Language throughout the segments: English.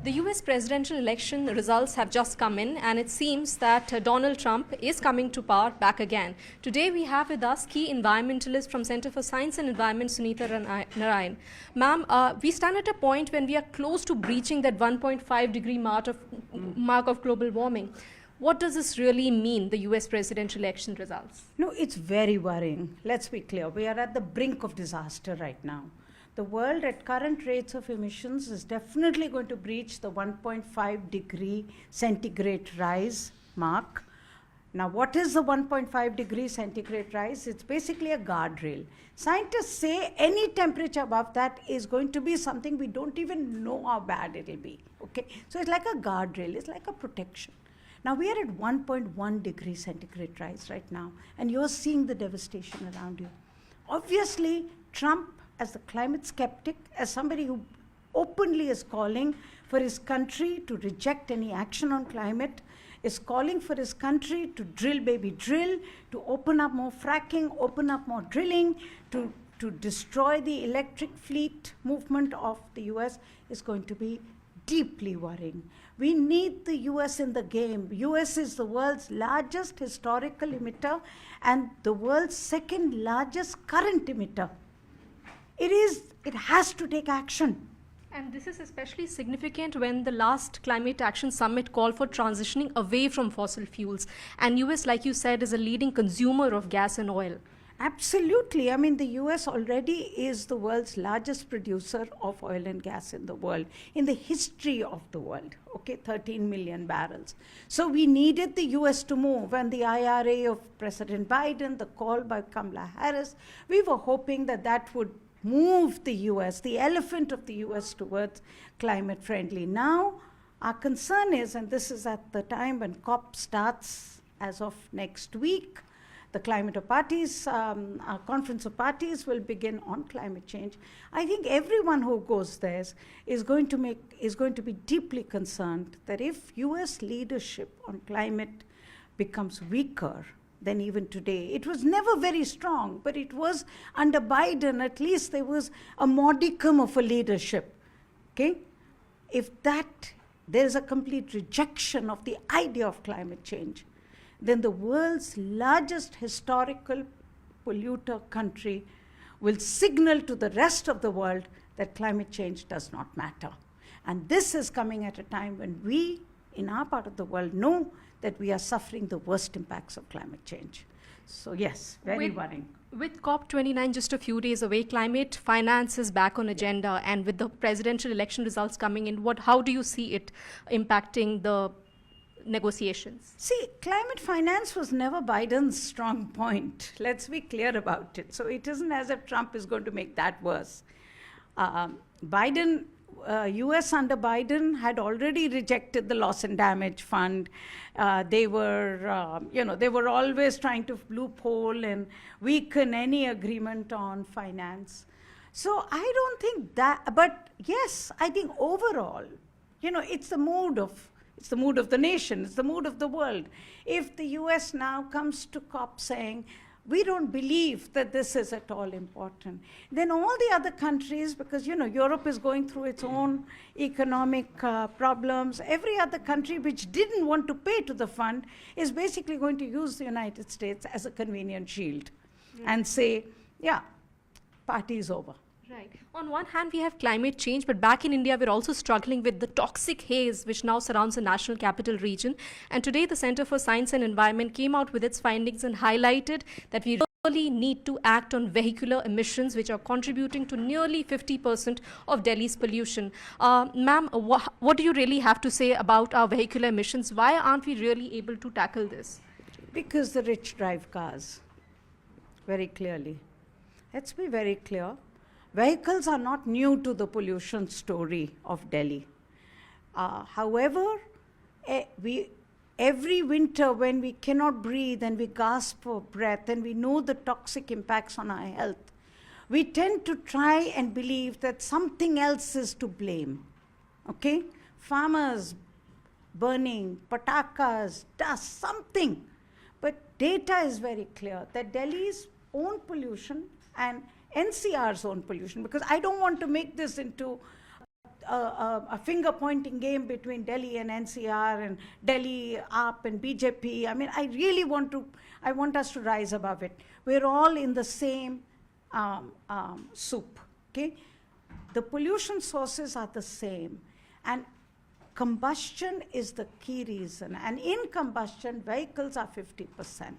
The US presidential election results have just come in, and it seems that Donald Trump is coming to power back again. Today we have with us key environmentalist from Center for Science and Environment, Sunita Narayan. Ma'am, we stand at a point when we are close to breaching that 1.5 degree mark of global warming. What does this really mean, the US presidential election results? No, it's very worrying. Let's be clear. We are at the brink of disaster right now. The world at current rates of emissions is definitely going to breach the 1.5 degree centigrade rise mark. Now, what is the 1.5 degree centigrade rise? It's basically a guardrail. Scientists say any temperature above that is going to be something we don't even know how bad it'll be. Okay, so it's like a guardrail. It's like a protection. Now, we are at 1.1 degree centigrade rise right now, and you're seeing the devastation around you. Obviously, Trump, as the climate skeptic, as somebody who openly is calling for his country to reject any action on climate, is calling for his country to drill, baby, drill, to open up more fracking, open up more drilling, to destroy the electric fleet movement of the US, is going to be deeply worrying. We need the US in the game. US is the world's largest historical emitter and the world's second largest current emitter. It has to take action. And this is especially significant when the last Climate Action Summit called for transitioning away from fossil fuels. And US, like you said, is a leading consumer of gas and oil. Absolutely. I mean, the US already is the world's largest producer of oil and gas in the world, in the history of the world, okay, 13 million barrels. So we needed the US to move, and the IRA of President Biden, the call by Kamala Harris, we were hoping that that would move the US, the elephant of the US, towards climate friendly. Now, our concern is, and this is at the time when COP starts as of next week, the Climate of Parties, our Conference of Parties will begin on climate change. I think everyone who goes there is going to be deeply concerned that if US leadership on climate becomes weaker than even today. It was never very strong, but it was under Biden, at least there was a modicum of a leadership, okay? If there's a complete rejection of the idea of climate change, then the world's largest historical polluter country will signal to the rest of the world that climate change does not matter. And this is coming at a time when we, in our part of the world, know that we are suffering the worst impacts of climate change. So yes, very worrying. With COP29 just a few days away, climate finance is back on agenda, and with the presidential election results coming in, how do you see it impacting the negotiations? See, climate finance was never Biden's strong point. Let's be clear about it. So it isn't as if Trump is going to make that worse. US under Biden had already rejected the loss and damage fund. They were always trying to loophole and weaken any agreement on finance. So I don't think that, but yes, I think overall, it's the mood of the nation, it's the mood of the world. If the US now comes to COP saying, we don't believe that this is at all important, then all the other countries, because Europe is going through its own economic problems, every other country which didn't want to pay to the fund is basically going to use the United States as a convenient shield and say, yeah, party is over. Right. On one hand, we have climate change, but back in India, we're also struggling with the toxic haze which now surrounds the national capital region. And today, the Center for Science and Environment came out with its findings and highlighted that we really need to act on vehicular emissions, which are contributing to nearly 50% of Delhi's pollution. Ma'am, what do you really have to say about our vehicular emissions? Why aren't we really able to tackle this? Because the rich drive cars, very clearly. Let's be very clear. Vehicles are not new to the pollution story of Delhi. However, every winter when we cannot breathe and we gasp for breath and we know the toxic impacts on our health, we tend to try and believe that something else is to blame, okay? Farmers burning, patakas, dust, something. But data is very clear that Delhi's own pollution and NCR's own pollution, because I don't want to make this into a finger pointing game between Delhi and NCR and Delhi AAP and BJP. I mean, I want us to rise above it. We're all in the same soup, okay? The pollution sources are the same, and combustion is the key reason. And in combustion, vehicles are 50%.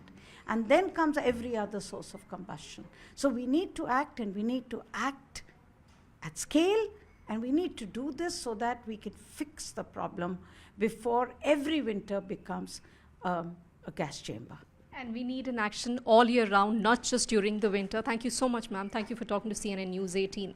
And then comes every other source of combustion. So we need to act, and we need to act at scale, and we need to do this so that we can fix the problem before every winter becomes a gas chamber. And we need an action all year round, not just during the winter. Thank you so much, ma'am. Thank you for talking to CNN News 18.